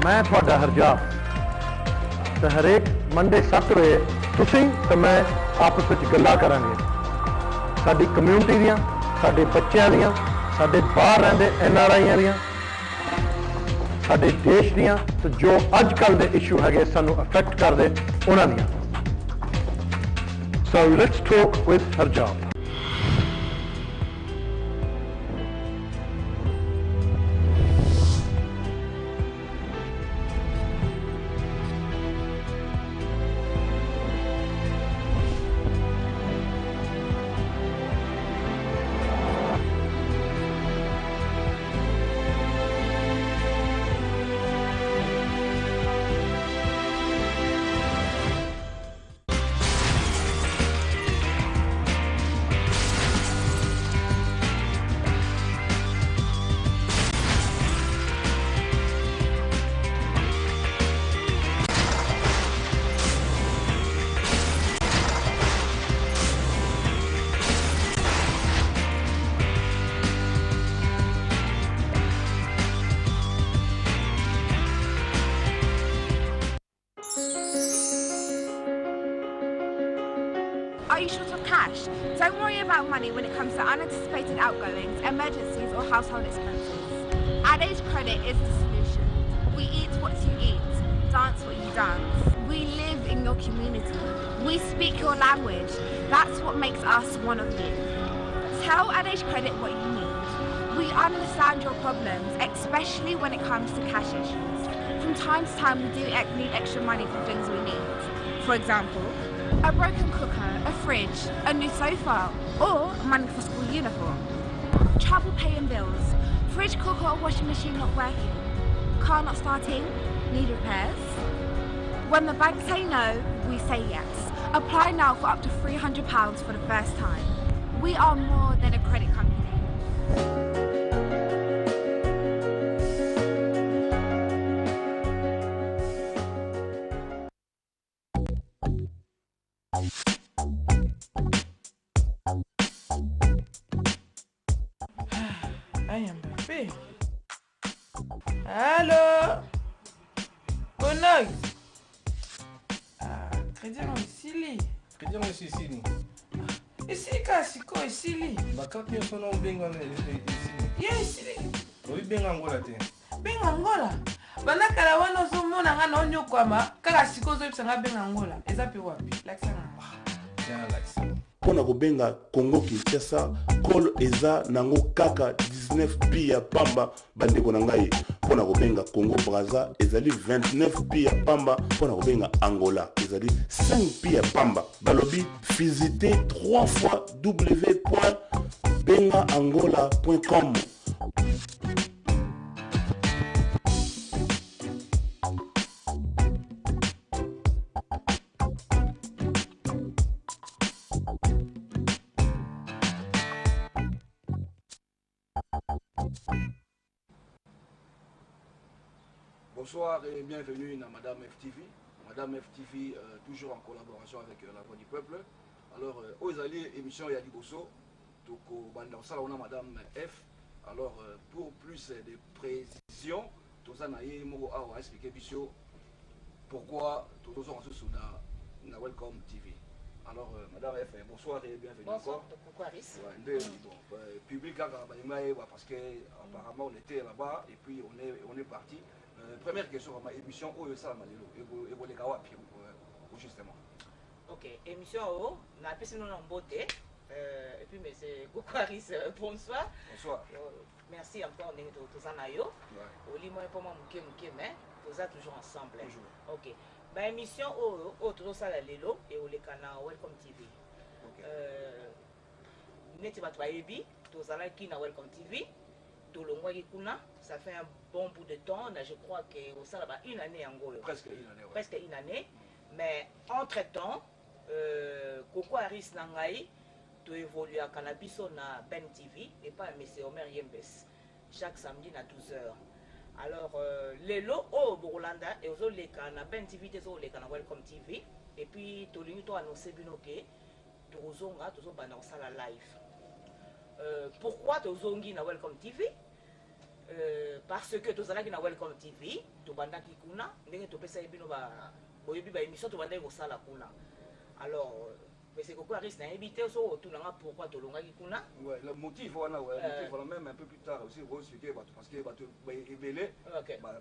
मैं थोड़ा हरजाब तो हरेक मंडे 7 बजे तुसीं तो मैं आपस में गल्लां करांगे साडी कम्यूनिटी दियां साडे बच्चों दियां साडे बाहर रहंदे NRI दियां साडे देश दियां तो जो अजकल दे इशू हैगे सानू अफेक्ट करदे उन्हां दियां So let's talk with Harjab. Are you short of cash? Don't worry about money when it comes to unanticipated outgoings, emergencies or household expenses. AdAge Credit is the solution. We eat what you eat, dance what you dance. We live in your community. We speak your language. That's what makes us one of you. Tell AdAge Credit what you need. We understand your problems, especially when it comes to cash issues. From time to time, we do need extra money for things we need. For example, a broken cooker, a fridge, a new sofa, or money for school uniform. Travel paying bills, fridge, cooker or washing machine not working, car not starting, need repairs. When the bank say no, we say yes. Apply now for up to £300 for the first time. We are more than a credit company. I am Mbappé. Allô? Bonoy. Ah, crédit non ici. Crédit non ici. Ici, Kasiko, ici. Bakap yo sono benga ici. Yes, ici. Oui, benga Angola te. Benga Angola. Banakala wana ozomona nga na onyokwama kaka siko ozoyebisa nga benga Angola. Eza pe wapi? Lakisa nga. Tiens, lakisa. Pona kobenga Congo Kinshasa call eza nango kaka 19 pi ya pamba bandeko na ngai pona kobenga Congo Brazza ezali 29 pi ya pamba pona kobenga Angola ezali 5 pi ya pamba balobi visiter 3 fois www.bengaangola.com. Bonsoir et bienvenue à Madame FTV. Madame FTV, toujours en collaboration avec la Voix du Peuple. Alors, aux alliés, émission Yadi Bosso, donc au Bandansala, on a Madame F. Alors, pour plus de précisions, tout ça, on a expliqué pourquoi tout ça, on se souvient de Welcome TV. Alors, Madame F, bonsoir et bienvenue. Bonsoir, pourquoi Aris? Bon, public, parce qu'apparemment, on était là-bas et puis on est parti. Première question, ma émission où ça justement. Ok, émission où on a appelé en beauté. Et puis mais c'est Gokwaris, bonsoir. Bonsoir. Merci encore de tous en ayo. Oli moi pour moi mais vous êtes toujours ensemble. Toujours. Ok. Ma émission où toujours ça la lelo et au les canal Welcome TV. Ok. N'était pas toi Ebi, tous en qui na Welcome TV. Tout le mois ça fait un bon bout de temps. Je crois que ça là une année en gros. Presque une année. Ouais. Presque une année. Mais entre temps, Coco Aris Nangaï, tu évolues à Cannabis na Ben TV et pas M. Omer Yembes. Chaque samedi à 12h. Alors, les lots au Burlanda et aux autres na Ben TV, des autres na Welcome TV. Et puis, tu as annoncé que tu as la live. Pourquoi tu as na Welcome TV? parce que tozalaki na Welcome TV tobandaki kuna ndenge topesa bino boyebi ba émission tobandaki kosala kuna. Alors mais Coco Harris n'a évité so tunanga pourquoi tolongaki kuna. Ouais, le motif voilà ouais, le motif voilà même un peu plus tard aussi on expliquer parce que ebele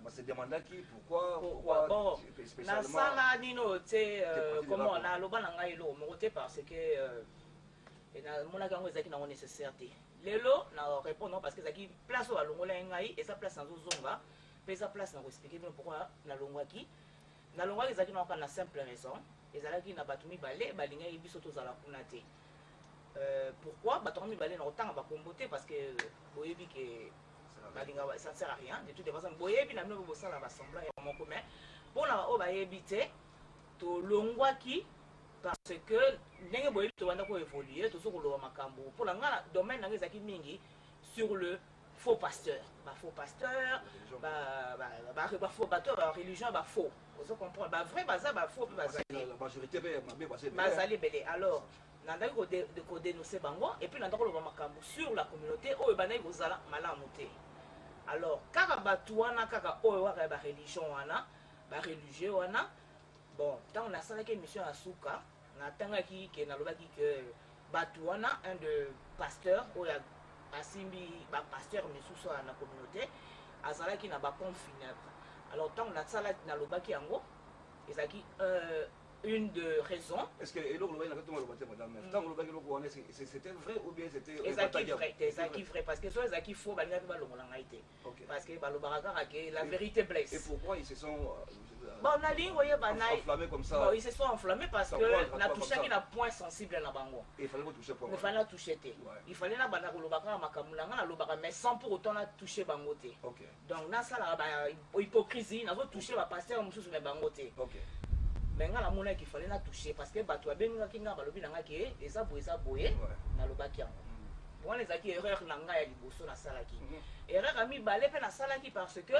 c'est demandaki pourquoi bon na sala nino tu comment na loba na ngai lo moté parce que et na mona kango ezaki na nécessaire té. Lelo na répondre parce que zaki place au longola ngai et sa place en zonga pe sa place na expliquer pourquoi na longwaki na longwaki zaki na kana simple raison ezalaki na batumi balé balinga biso tozala kuna te. Pourquoi batumi balé na otanga ba komboté parce que boyebi que balinga ça sert à rien de toute façon boyebi na mino bosala ba semblant ya moko mais pona o bayebi te to longwaki parce que ndenge boyebi to wanda ko évoluer to sokolo makambo pour la ngala domaine na ezaki mingi sur le faux pasteur faux pasteur faux pasteur religion faux vous comprenez vrai baza faux baza la majorité bazali belé alors nandaki ko dénoncer bango et puis nandako lo makambo sur la communauté oyo banai kozala malamu te. Alors kaka batuana kaka oyo waka ba religion wana ba religieux wana bon tant on a salaki émission à Souka na tangaki ke nalobaki que batuana un de pasteur oyo asimbi ba pasteur misusu na communauté azalaki na ba pompe funèbre. Alors tant on a salaki nalobaki yango ezaki une de raison. Est-ce que l'autre madame c'était vrai ou bien c'était vrai parce que soit ezaki faux balinga ba longola ngaité parce que balobaraka que la vérité blesse. Et pourquoi ils se sont bon na lingo ye banai enflammés comme ça? Bon ils se sont enflammés parce que na touché qui na point sensible na bango. Il fallait toucher point. Il fallait toucher té. Il fallait na bana kolobaka makamulanga na lobaka mais sans pour autant na toucher bango té. Donc na sala ba hypocrisie na zo toucher ba pasteur mususu na bango té. Mais nga mona qu'il fallait na toucher parce que bato abenga kinga balobi nanga ke eza boye na lobaki yango. Bon les aki erreur nanga ya liboso na salaki. Erreur ami balé pe na salaki parce que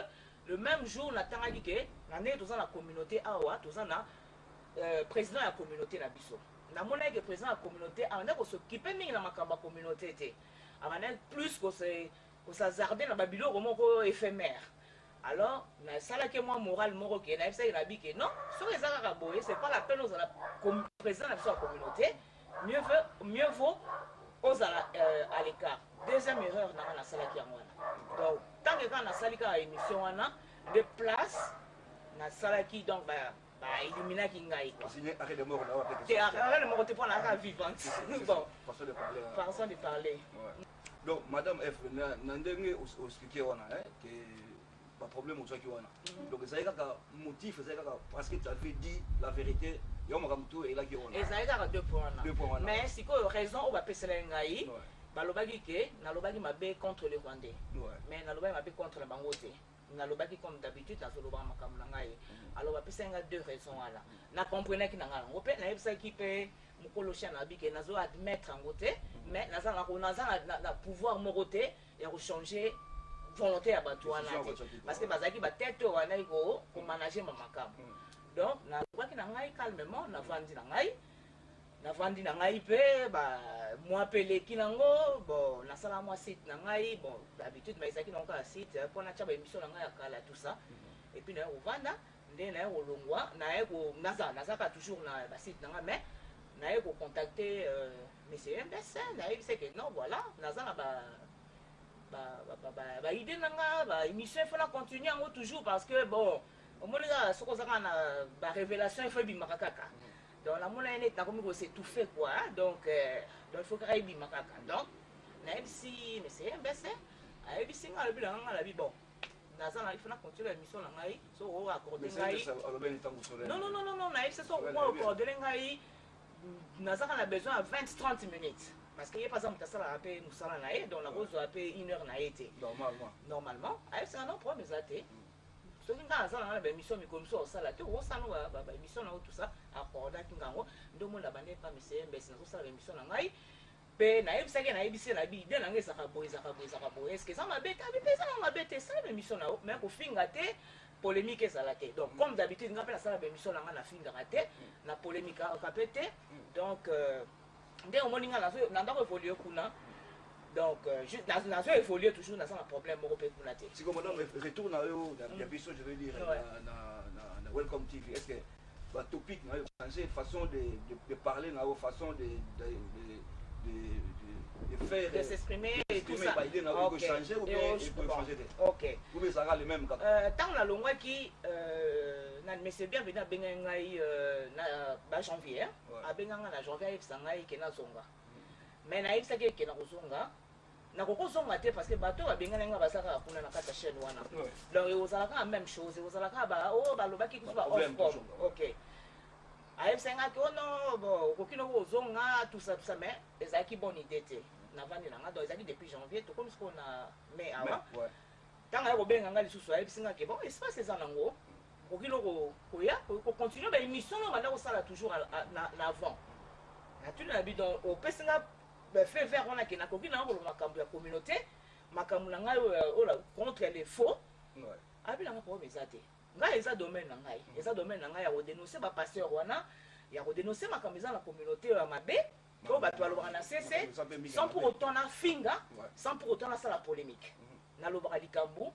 le même jour na tangaki ke na né toza na communauté awa toza na président ya communauté na biso. Na mona ke président ya communauté anda ko s'occuper mingi na makamba communauté té. Amana plus ko sa jardin na babilo moko éphémère. Alors, na salaki moi moral moko ke na ça irabi ke non, so ezaka boye, c'est pas la peine aux comme président de la communauté, mieux vaut aux à l'écart. Deuxième erreur na salaki yango. Donc, tant que quand na salika émission wana de place na salaki donc éliminer ki ngai quoi. Signé arrêt de mort là après. Arrêt de mort te prendre la vivante. Bon, façon de parler. Donc madame F na ndenge expliquer wana que pas problème aux qui wana. Donc ça y a motif ça y a parce que tu as fait dit la vérité yo makamto et là qui wana. Et ça y a deux points. Mais si ko raison on va passer la ngai balobaki ke na lobaki mabe contre les Rwandais. Mais na lobaki mabe contre la bangote. Na lobaki comme d'habitude na soloba makambo ngai. Alors va passer nga deux raisons là. Na comprenez ki na ngala ngope na yebisa ki pe mukolo cha na bike nazo admettre ngote mais naza na pouvoir moroté ya changer volonté à Batouana parce que bazaki ba tête wana iko ko manager makambo. Donc na lobaki na ngai calmement na vandi na ngai pe ba moi pelé kinango bon na sala moi site na ngai bon d'habitude mais ezaki na ka site pour na tchaba émission na ngai ya kala tout ça et puis na ovanda ndé na olongwa na eko naza ka toujours na ba site na ngai mais na eko contacter monsieur MBC na il sait que non voilà naza na ba idée na ngai ba émission il faut la continuer en toujours parce que bon au moins là ce qu'on a na ba révélation il faut bimaka kaka. Donc la monnaie est comme c'est tout fait quoi donc il faut qu'il y ait makaka donc na si mais c'est MBC a ebisi nga le bilan nga la bi bon nazana il faut continuer l'émission na ngai so o accorder ngai non na ebisi so o accorder ngai nazana na besoin à 20-30 minutes parce qu'il y a pas exemple ça la appel nous ça na et donc la cause appel 1 heure na été normalement a ebisi non problème zaté so kinga azala na ba émission mi comme ça la te o sa no ba émission na tout ça accorder kingango ndo mona bande pa monsieur MBC na so sa émission na ngai pe na yebisaki na yebisi na bi de na ngesa ka boy est-ce que ça m'a bête ça m'a bête ça la émission na mais ko finga te polémique ça la te donc comme d'habitude nga pe na ça la émission na nga na finga te na polémique ka pété donc nde o moninga na ndako évoluer kuna Donc, la nation évolue toujours dans un problème européen pour la tête. Si comme madame retourne à eux, la question, je veux dire, dans Welcome TV, est-ce que le topic a changé, façon de parler, façon de faire, de s'exprimer et tout ça. Il faut changer ou bien il faut changer. Ok. Ou bien ça sera le même. Tant la longue qui, mais c'est bien venu à Bengangaï en janvier, à Bengangaï en janvier, il s'engaille qui n'a zonga. Mais naïf ça qui est na zonga. Na koko zonga te parce que bateau a Bengangaï va ça à kuna na kata chaîne wana. Donc ils ont la même chose, ils ont la ba oh ba loba qui soit off. Ok. AF5 oh non bon aucune zonga tout ça mais ils a qui bonne idée te. Na vandi na donc ils a dit depuis janvier tout comme ce qu'on a mais avant. Tant que Bengangaï les sous AF5 que bon espace c'est ça nango. Aucune ko continuer ba émission on va ça toujours à l'avant. Na tu na bi donc au pesinga fait vers on a qui n'a aucune la communauté makambu na ngai contre les faux abi na ko bezate ngai eza domaine na ngai eza domaine na ngai ya dénoncer ba pasteur wana ya ko dénoncer makambu za la communauté ya mabe ko ba to alobana na cc sans pour autant na finga sans pour autant na sala polémique na lobaka likambu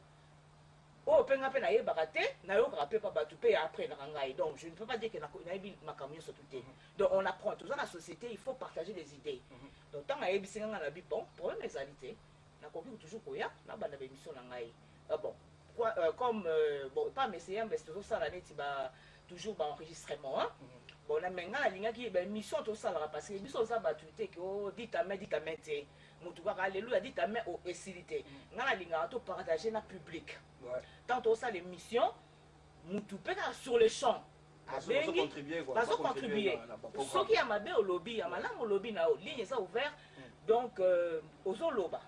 oh penga pe na yebaka te na yo ka pe pa batu pe après na ngai donc je ne peux pas dire que na yebi makambu so tout donc on apprend tout dans la société il faut partager des idées donc tant na yebi singa na bi bon problème égalité na ko toujours koya na bana ba émission na ngai bon comme bon pas mais c'est un toujours ça la net ba toujours ba enregistrement hein bon na menga la linga ki ba émission to ça la parce que biso ça batu te ko dit ta te mutu ka alléluia dit ta main au facilité ngala linga to partager na public tant ça l'émission mutu pe sur le champ bazo contribuer ce qui a mabe au lobby ya malamu au lobby na ligne ça ouvert donc ozoloba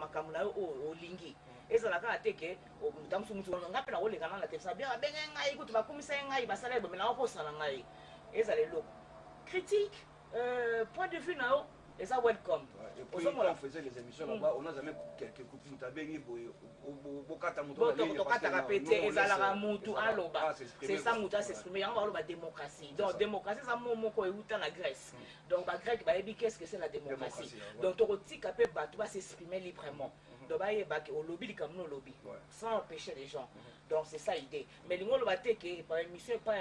makambu na o lingi ezalaka ateke mutamsu mutu ngape na olekana na tesa bien benga ngai kutu bakumisa ngai basala bo na okosala ngai ezale lo critique point de vue na et ça welcome. Et puis quand on faisait les émissions là-bas, on a jamais quelques coups de tabengi au kata mutu c'est ça mutu s'exprimer on va la démocratie. Donc démocratie ça moko euta na Grèce. Donc ba grec ba ebi qu'est-ce que c'est la démocratie. Donc to tika pe ba va s'exprimer librement. Donc ba au lobby comme nous lobby sans empêcher les gens. Donc c'est ça l'idée. Mais le mot va que par émission pas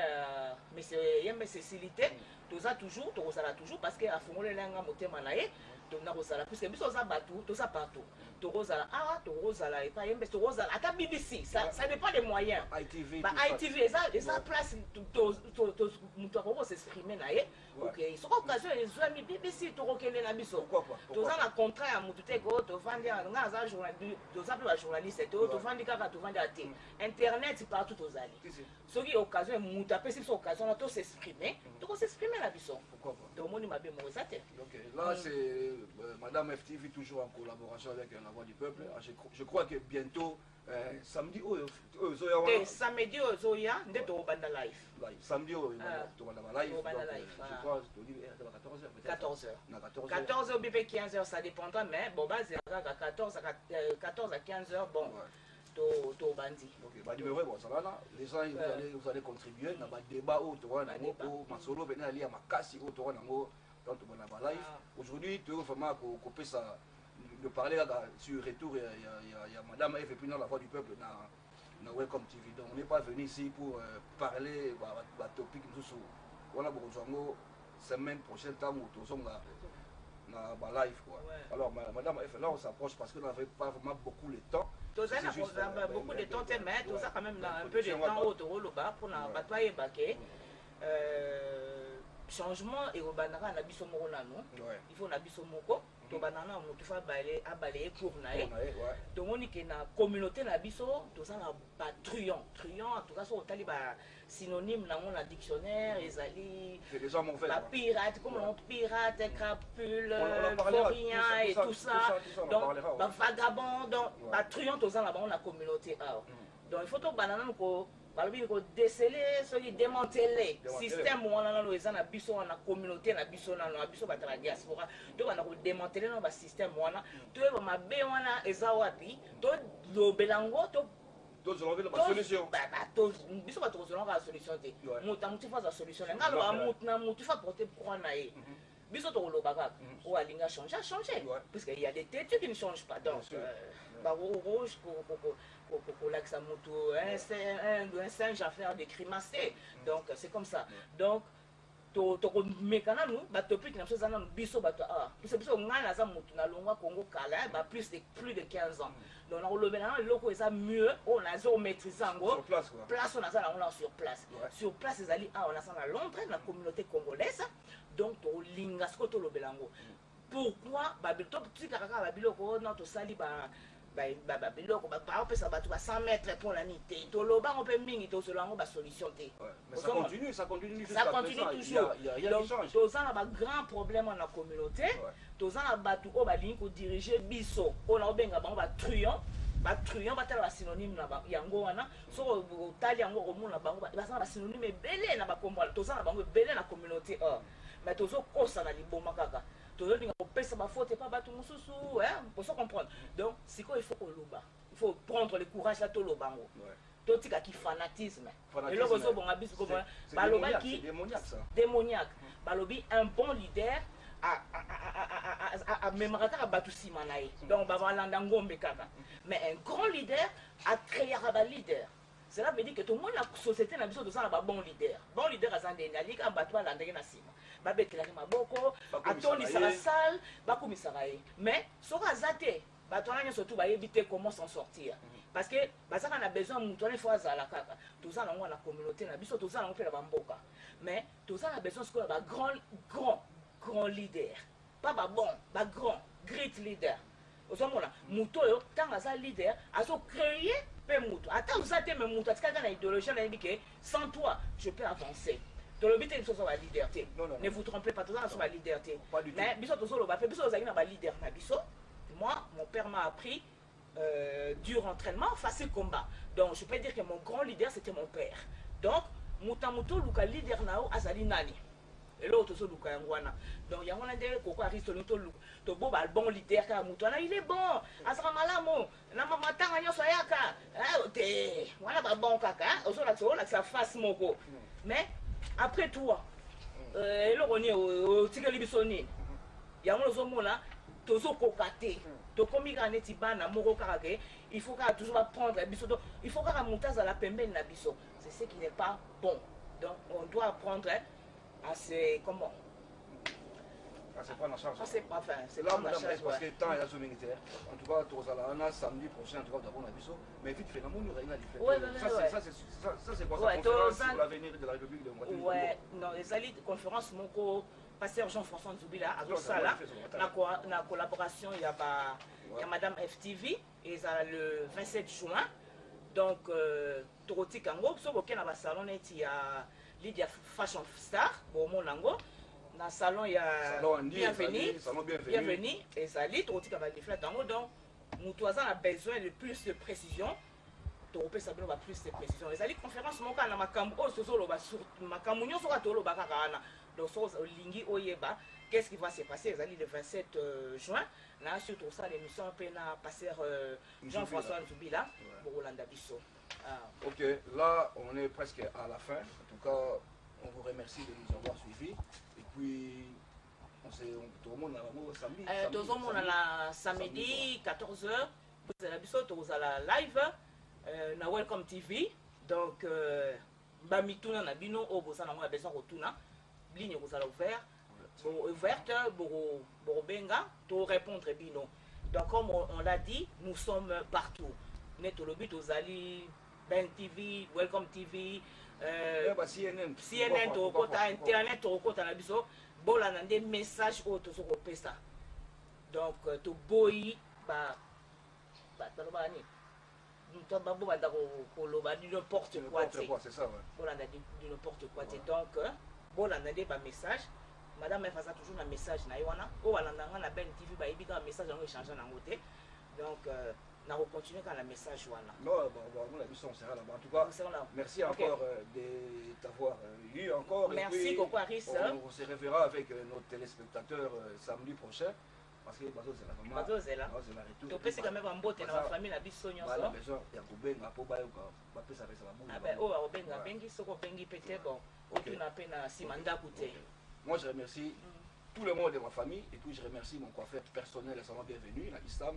mais c'est yembe facilité. Tout ça toujours parce que à fond les langues motema naé donc na rosala puisque biso ça batou tout ça partout to rosala to rosala et pas yembe to rosala ata BBC ça dépend des moyens ITV ça place to muto ko s'exprimer naé OK ils sont occasion les amis BBC to rokele na biso to ça na contrat ya mutu te ko to vandi nga za journaliste to ça la journaliste to vandi kaka to vandi ate internet partout to zali ce qui occasion mutu apesi biso occasion to s'exprimer to s'exprimer la biso pourquoi pas donc moni mabe mo ça te OK là c'est madame FTV toujours en collaboration avec la Voix du Peuple. Je crois que bientôt samedi samedi ozoya ndeto banda live samedi to banda live je crois 14h ou 15h ça dépendra mais bon base 14 à 15h bon to bandi. OK ba numéro bon ça là les gens vous allez contribuer dans le débat au to na ngo masolo venir ali ya makasi au to na ngo quand on va live aujourd'hui tu veux vraiment couper ça de parler là sur retour il y a madame F et puis dans la Voix du Peuple dans Welcome TV donc on n'est pas venu ici pour parler bah topic nous sur voilà beaucoup semaine prochaine temps où tous on na live quoi alors madame F là on s'approche parce que on n'avait pas vraiment beaucoup le temps tout ça beaucoup de temps mais tout ça quand même un peu de temps autour le bas pour na batoyer baquet changement et au banana na biso moko nanu il faut na biso moko to banana mutu fa balayer cour na ye to moni ke na communauté na biso to ça na ba truand en tout cas so tali ba synonyme na mon dictionnaire ezali ba pirate comme on pirate crapule vaurien et tout ça donc ba vagabond donc ba truand to ça là ba on a communauté donc il faut to banana ko balobi ko déceler ce qui démanteler système wana na eza na biso na communauté na biso na biso batala diaspora to bana ko démanteler na ba système wana to ba mabe wana eza wapi to lobelango to la solution to biso ba to la solution te muta mutu fa za solution ngalo ba mutu na mutu fa porter quoi na ye biso tokoloba kaka oyo alingi achangé parce qu'il y a des têtes qui ne changent pas donc rouge kolakisa motu un singe à faire des grimaces donc c'est comme ça donc tokomeka nanu bato plus na biso eza nanu biso bato biso ngai naza motu nalongwa Congo kala plus de 15 ans donc nakolobela na eloko eza mieux oyo naza komaîtrise yango place oyo naza nango na sur place ezali awa naza na Londres na communauté congolaise donc tokolinga sikoyo tolobela yango pourquoi totikaka kaka babiloko na tosali biloko baopesa bato ba 100 mètres pour la nuit te toloba ngo mpe mingi tosolo yango basolution te ça continue toujours donc toza na bagrand problème na communauté toza na bato oyo balingi kodirige biso oyo naobenga bango batruand batala basynonyme na yango wana soko otali yango komona bango baza na basynonyme ebele na bakombo toza na bango ebele na communauté mais tozokosa na liboma kaka tozolinga kopesa bafaute pa bato mosusu pour se comprendre donc sikoyo il faut koloba il faut prendre le courage là toloba yango totikaki fanatisme eloko ozobonga biso balobaki démoniaque balobi un bon leader amemaka kaka bato nsima na ye donc babalanda ngombe kaka mais un grand leader akreaka baleader. Cela veut dire que tout le monde dans la société na biso toza na ba bon leader aza ndenge alika bato balandaki na nsima babetelaki maboko atonisaka sale bakomisaka ye mais soki aza te bato wana nyonso tu bayebi te comment s'en sortir parce que bazaka na besoin moto wana ifo azala kaka toza nango na communauté na biso toza nango mpe na bamboka mais toza na besoin sikoyo ba grand leader pas babon grand great leader ozomona moto oyo ntango aza leader azocreye mpe moto ata oza te me moto atikaka na idéologie nayebi ke sans toi je peux avancer tolobi te biso oza baleader te ne vous trompez pas toza na so baleader te mais biso tozoloba mpe biso ozalaki na baleader na biso moi mon père m'a appris dur entraînement facile combat donc je peux dire que mon grand leader c'était mon père donc moto oluka leader na yo azali nani eloko tozoluka yango wana donc yango wana nde koko aristoli tobo bon leader kaka moto wana il est bon azaka malamu na matanga nyonso ayaka te wana babon kaka ozolakisa face moko mais après toi eloko nini otikeli biso nini yango ozomona tozokoka te tokomi kaka neti bana moko kaka ke il faut kaka toujours apprendre biso donc il faut kaka moto azala pembeni na biso c'est ce qui n'est pas bon donc on doit apprendre c'est comment c'est pas la charge c'est pas enfin c'est là parce que temps il y a zooming militaire en tout cas tozala samedi prochain en tout cas d'abord na biso mais vite fait na moni rien à différent ça c'est quoi ça conférence sur l'avenir de la République de Mozambique non les alliés de conférence moko pasteur Jean-François Nzubila à Rosala na collaboration il y a madame FTV et ça le 27 juin donc toroti kango so bokena ba salon neti ya Lydia Fashion Star bon mon nango na salon il y a bienvenue et ça lit toroti ka ba déflet tango donc mutu a besoin de plus de précision toropé ça ba plus de précision les alliés conférence mon kana makambo o sozo lo ba sur makambo nyonso ka tolo ba kana donc so lingi oyeba qu'est-ce qui va se passer les alliés le 27 juin là surtout ça l'émission pe na pasteur Jean-François Nzubila pour Rolanda Bisso. Ok, là on est presque à la fin. En tout cas, on vous remercie de nous avoir suivis. Et puis, tout le monde a samedi. Tout le monde a samedi 14h. Vous avez vous allez live na Welcome TV. Donc, bamituna na bino au bosa na moi besoin retourna. Ligne vous allez ouverte pour benga pour répondre bino. Donc, comme on l'a dit, nous sommes partout. Net le but aux alliés Ben TV, Welcome TV, CNN, Internet, Biso, bola na des messages autres sur ça. Donc, to boy, n'importe quoi. C'est ça, bola na n'importe quoi. Donc, bola na des messages. Madame elle faisait toujours un message na yona. Oh, elle a na Ben TV, bah, il y a un message on échange en côté. Donc, on va continuer quand le message voilà. Non, bon, la mission sera là-bas. En tout cas, merci encore de t'avoir eu encore. Merci beaucoup Aris. On se reverra avec nos téléspectateurs samedi prochain. Parce que Bazo c'est la maman. Bazo c'est là. C'est la retour. Tu peux c'est quand même en beauté dans la famille la biso nyonso. Voilà, besoin ya kubenga po bayo ka ba pesa pesa ba boule. Ah ben oh obenga bengi soko bengi peut-être bon. Aucune peine si mandat coûter. Moi je remercie tous les membres de ma famille. Et puis je remercie mon coiffeur personnel, à salon bienvenue, la Islam.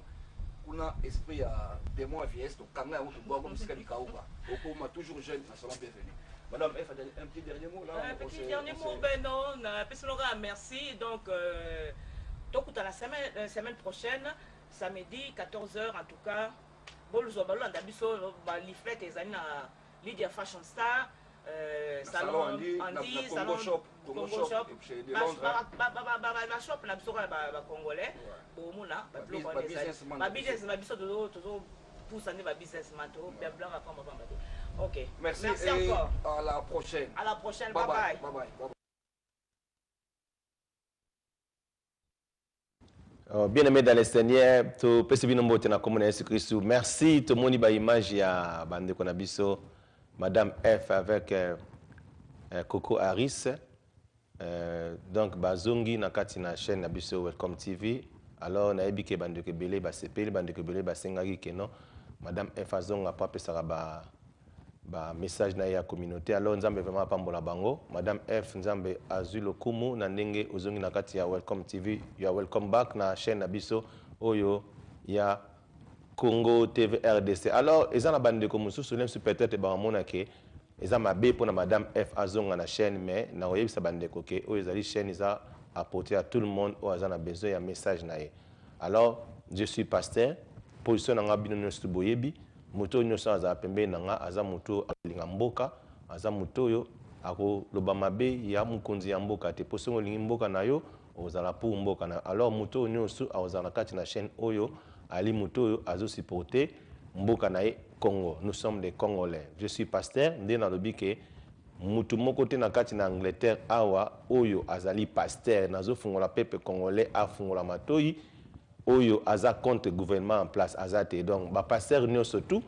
On a esprit à démon à vieillesse, donc quand même, on doit comme si quelqu'un m'a toujours jeune, à salon bienvenue. Madame F, un petit dernier mot là. Un petit dernier mot, ben non, merci. Donc, la semaine prochaine, samedi 14h en tout cas, bon, nous allons l'iflet et Lydia Fashion Star, salon Andy, salon Congo Shop, la shop la congolais, pour là, ok. Merci encore. À la prochaine. À la prochaine. Bye Bye bye. bye. Bien aimé dans les Seigneurs, tout peut se venir monter dans la communauté Christ. Merci tout le monde qui image à bande Konabiso, Madame F avec Coco Harris. Donc bazongi na kati na chaîne Nabiso Welcome TV. Alors na ebike bande ke belé ba sepeli bande ke belé ba sengaki keno. Madame F azonga pa pesaka ba message na ya communauté. Alors nzambe vraiment pambola bango. Madame F nzambe azui lokumu na ndenge ozongi na kati ya Welcome TV. You are welcome back na chaîne Nabiso oyo ya Congo TV RDC. Alors ezana bande ko mususu même peut-être ba mona ke eza mabe pour Madame F azonga na chaîne mais na oyebisa bande ko ke oyo ezali chaîne eza apporter à tout le monde ou azana besoin ya message na ye. Alors je suis pasteur position na ngabino nyosu boyebi moto nyoso aza pembe nanga aza moto alinga mboka aza moto yo ako loba mabe ya mukonzi ya mboka te position olingi mboka na yo ozala pour mboka na alors moto nyoso azala kati na chaîne oyo ali moto yo azo supporter mboka na ye Congo. Nous sommes des Congolais. Je suis pasteur ndé na lobi ke mutu moko te na kati na Angleterre awa oyo azali pasteur nazo fungola pepe congolais a fungola matoyi oyo aza contre gouvernement en place azate donc ba pasteur nyo surtout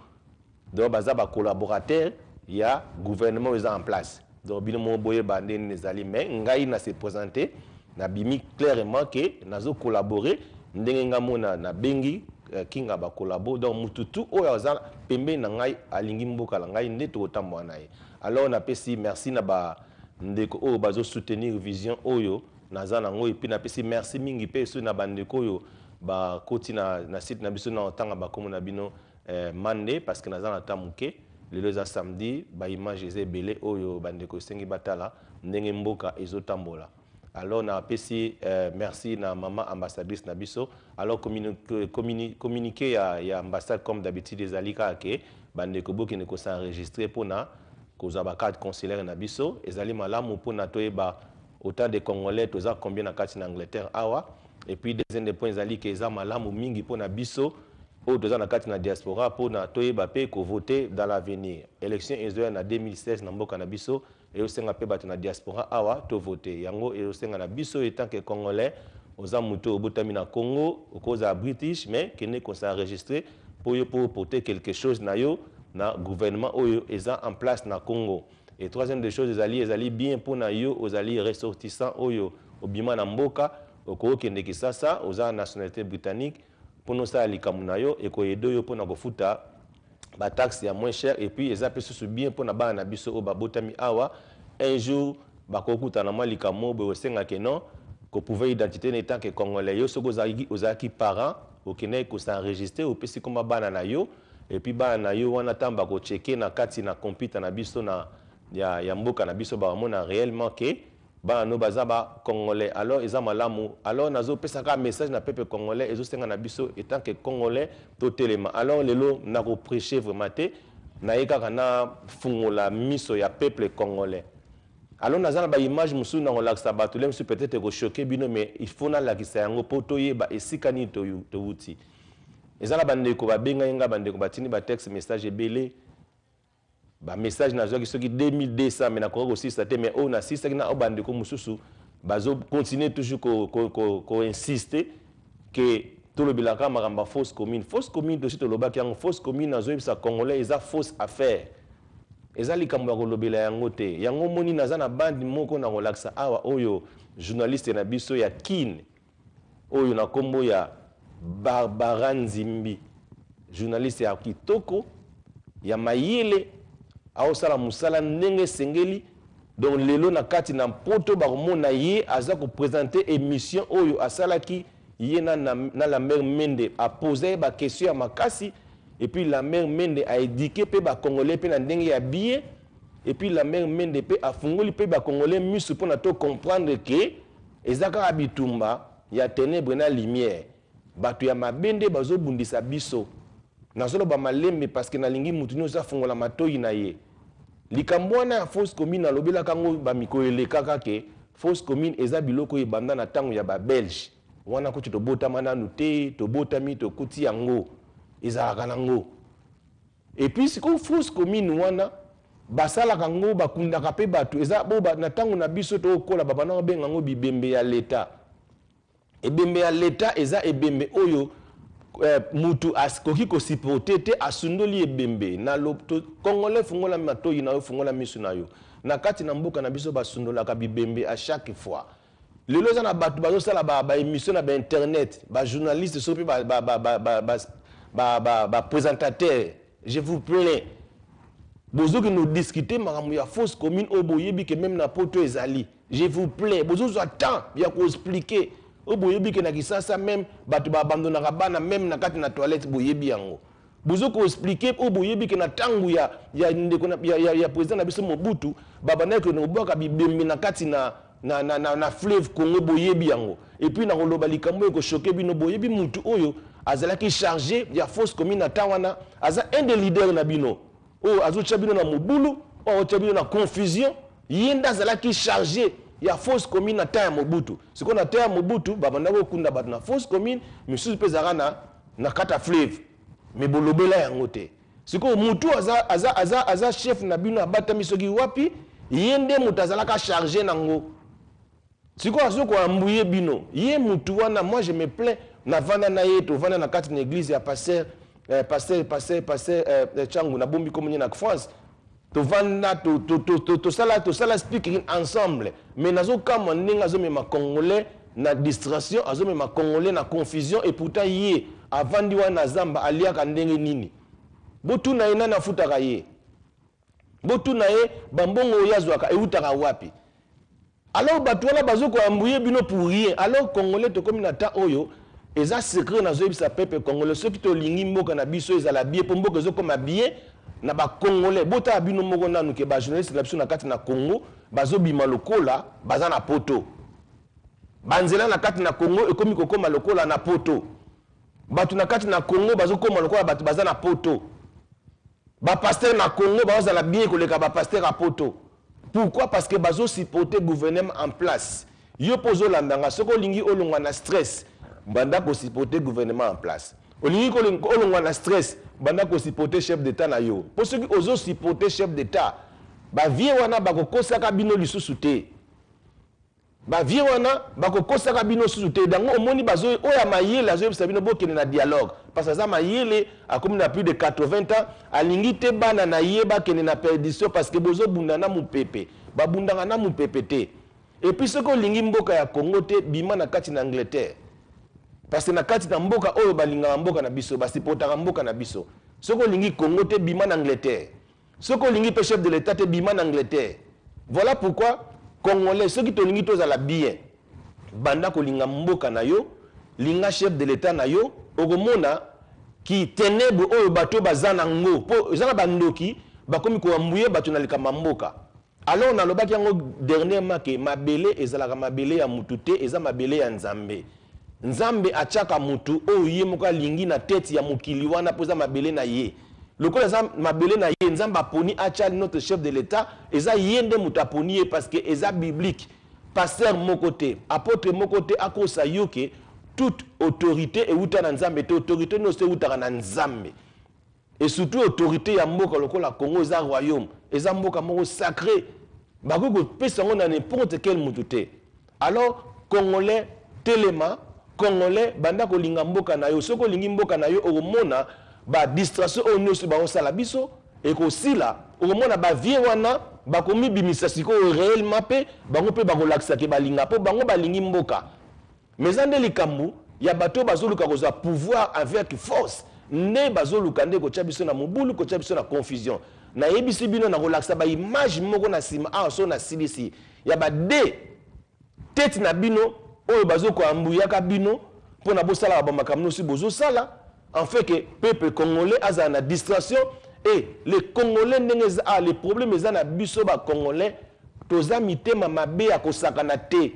donc baza ba collaborateur ya gouvernement en place donc bino mo boye bande nezali mais ngai na se présenter na bimi clairement que nazo collaborer ndenge ngamona na bengi kinga ba collabo donc mututu oyo aza pembe na ngai alingi mboka la ngai nde to tambo na ye alors na pesi merci na ba ndeko oyo bazo soutenir vision oyo naza nango et puis na pesi merci mingi pe so na bandeko oyo ba koti na site na biso na tanga ba komo na bino mande parce que naza na tamuke lelo za samedi ba image eze belé oyo bandeko sengi batala ndenge mboka ezotambola. Alors na pesi merci na maman ambassadrice na biso alors communiquer ya ambassade comme d'habitude des alika ke bandeko boki ne ko s'enregistrer pour na koza ba carte consulaire na biso ezali malamu pour na toyeba autant de Congolais toza combien na kati na Angleterre awa et puis deuxième des points ezali ke eza malamu mingi pour na biso o toza na kati na diaspora pour na toyeba pe ko voter dans l'avenir élection ezoya na 2016 na mboka na biso et au senga pe bato na diaspora awa to voter yango et au senga na biso étant que Congolais oza muto obotami na Congo okoza British mais kene ko s'enregistrer pour porter quelque chose na yo na gouvernement oyo eza en place na Congo. Et troisième des choses ezali bien pour na yo ozali ressortissant oyo obima na mboka oko kende kisasa oza nationalité britannique pour nous ça likamuna yo et ko edo yo pour na kofuta ba taxe ya moins cher et puis eza pesu bien pour na ba na biso o babotami awa un jour ba kokuta na malikamo be osenga ke non ko pouvoir identité n'étant que congolais yo soko ozaki parent okene ko s'enregistrer au pesi comme bana na yo et puis bana na yo wana tamba ko checker na kati na computer na biso na ya mboka na biso ba mona réellement que ba no bazaba congolais alors eza malamu alors nazo pesaka message na peuple congolais ezo senga na biso étant que congolais to telema alors lelo na ko prêcher vraiment te na yeka na fungola miso ya peuple congolais alors nazana ba image musu na relaxa bato lem su peut-être ko choquer bino mais il faut na la kisa yango poto yeba esikani to wuti ezala bandeko ba benga nga bandeko batini ba texte message ebele ba message na zoki soki 2200 mais na ko aussi ça mais on a 6 na obande ko mususu bazo continuer toujours ko insister que tout le bilaka maramba fausse commune aussi to lobaki yang fausse commune na zo sa congolais eza fausse affaire eza likambo ya kolobela yango te yango moni naza na bandi moko na relaxa awa oyo journaliste na biso ya kin oyo na kombo ya Barbara Nzimbi journaliste ya kitoko ya mayele aosala musala ndenge sengeli donc lelo na kati na poto bakomona ye aza ko présenter émission oyo asalaki ye na la mère Mende a posé ba question ya makasi et puis la mère Mende a éduqué pe ba congolais pe na ndenge ya bien et puis la mère Mende pe a fungoli pe ba congolais misu pour na to comprendre que ezaka bitumba ya ténèbre na lumière bato ya mabende bazo bundisa biso nazolo ba malembe parce que na lingi mutu nyo za fungola matoyi na ye likambo wana ya fausse commune alobela kango ba mikoele kaka ke fausse commune eza biloko ebanda na tango ya ba belge wana ko to botama nanu te to botami to kuti yango ezalaka nango et puis siko fausse commune wana basala kango bakundaka pe bato eza bo na tango na biso to kola babana benga ngo bibembe ya leta ebembe ya leta eza ebembe oyo mutu askoki ko sipote te asundoli ebembe na lopto congolais fungola matoyi na yo fungola misu na yo na kati na mboka na biso basundola ka bibembe à chaque fois lelo za na batu bazo sala ba émission na ba internet ba journaliste so pe ba présentateur je vous plains bozo que nous discuter makambo ya fausse commune oboyebi que même na poto ezali je vous plains bozo zo temps bien ko expliquer oboyebi ke na kisasa même batu ba abandonaka bana même na kati na toilette boyebi yango bozo ko expliquer oboyebi ke na tangu ya ndeko ya président na biso Mobutu babana ke no boka bibembe na kati na fleuve Congo boyebi yango et puis na koloba likambo ko choquer bino boyebi mutu oyo azalaki chargé ya fausse commune na tawana aza un des leaders na bino o azo chabino na mobulu o chabino na confusion yenda azalaki chargé ya fausse commune na ta Mobutu siko na ta Mobutu babanda ko kunda bat na fausse commune misusu pezaka na kata fleuve me bolobela yango te siko mutu aza chef na bino abata misoki wapi yende mutazalaka chargé nango siko azoko ambuye bino ye mutu wana moi je me plains na vana na ye to vana na kati na église ya pasteur changu na bombi komunye na France to vanda to sala speaking ensemble mais nazo kama ndinga zo mema congolais na distraction azo mema congolais na confusion et pourtant ye avandi wana zamba aliaka ndenge nini botu na ina na futaka ye botu na ye bambongo yazwaka eutaka wapi alors batu wana bazoko ambuye bino pour rien alors congolais to comme na ta oyo eza secret na zo bisa peuple congolais ceux qui to lingi mboka na biso ezala bien po mboka zo comme bien na ba congolais bota bino moko nanu ke ba journaliste na biso na kati na Congo bazo bima lokola baza na poto banzela na kati na Congo ekomi kokoma lokola na poto batu na kati na Congo bazo koma lokola batu baza na poto ba pasteur na Congo baza la bien koleka ba pasteur a poto pourquoi parce que bazo supporter gouvernement en place yo pozo landanga soko lingi olongwa na stress banda ko supporter gouvernement en place olingi ko olongwa na stress banda ko supporter chef d'état na yo pour ceux qui ozo supporter chef d'état ba vie wana bakokosaka bino lisusu te ba vie wana bakokosaka bino lisusu te dango omoni bazo oya mayele azo yebisa bino bokene na dialogue parce que ça mayele akomi na plus de 80 ans alingi te bana na ye bakene na perdition parce que bozo bundana mupepe babundanga na mupepe te et puis ce ko lingi mboka ya Congo te bima na kati na Angleterre parce que na kati na mboka oyo balinga mboka na biso basipotaka mboka na biso soko lingi Congo te bima na Angleterre soko lingi pe chef de l'état te bima na Angleterre voilà pourquoi congolais ceux qui to lingi to za la bien banda ko linga mboka na yo linga chef de l'état na yo okomona ki ténèbre oyo bato bazana ngo po zana bandoki bakomi ko ambuye bato na likama mboka alors na lobaki yango dernièrement que mabele ezalaka mabele ya mutu te eza mabele ya nzambe nzambe achaka mutu oyo ye moko lingi na tête ya mokili wana poza mabele na ye lokola za mabele na ye nzamba poni acha notre chef de l'état eza yende mutu aponi ye parce que eza biblique pasteur mokote apôtre mokote akosa yoke toute autorité euta na nzambe te autorité no se utaka na nzambe et surtout autorité ya mboka lokola Congo eza royaume eza mboka moko sacré bakoko pesa ngo na n'importe quel mutu te alors congolais telema congolais banda ko linga mboka na yo soko lingi mboka na yo okomona ba distraction o nyonso ba osala biso e ko sila okomona ba vie wana bakomi bimisa siko réellement pe bango pe bakolakisa ke balinga po bango balingi mboka mais ande likambu ya bato bazoluka koza pouvoir avec force ne bazoluka nde ko tchabiso na mobulu ko tchabiso na confusion na yebisi bino na relaxa ba image moko na sima a so na silisi ya ba de tête na bino oyo bazoko ambuyaka bino pour na bosala ba makamno si bozo sala en fait que peuple congolais a na distraction et les congolais ndenge a les problèmes za na biso ba congolais toza mitema mabe ya kosakana te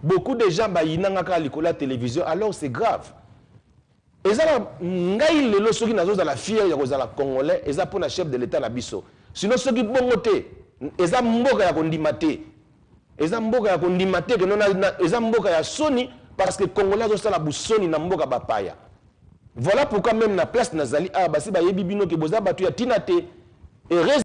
beaucoup de gens ba yinanga likola télévision alors c'est grave. Ezala ngai lelo soki nazo la fière ya kozala congolais eza pona chef de l'état na biso sinon soki bongo te eza mboka ya kondima te eza mboka ya kondima te que nona eza mboka ya soni parce que congolais zo sala busoni na mboka bapaya. Voilà pourquoi même na place nazali basi ba yebi bino ke boza batu ya tina te et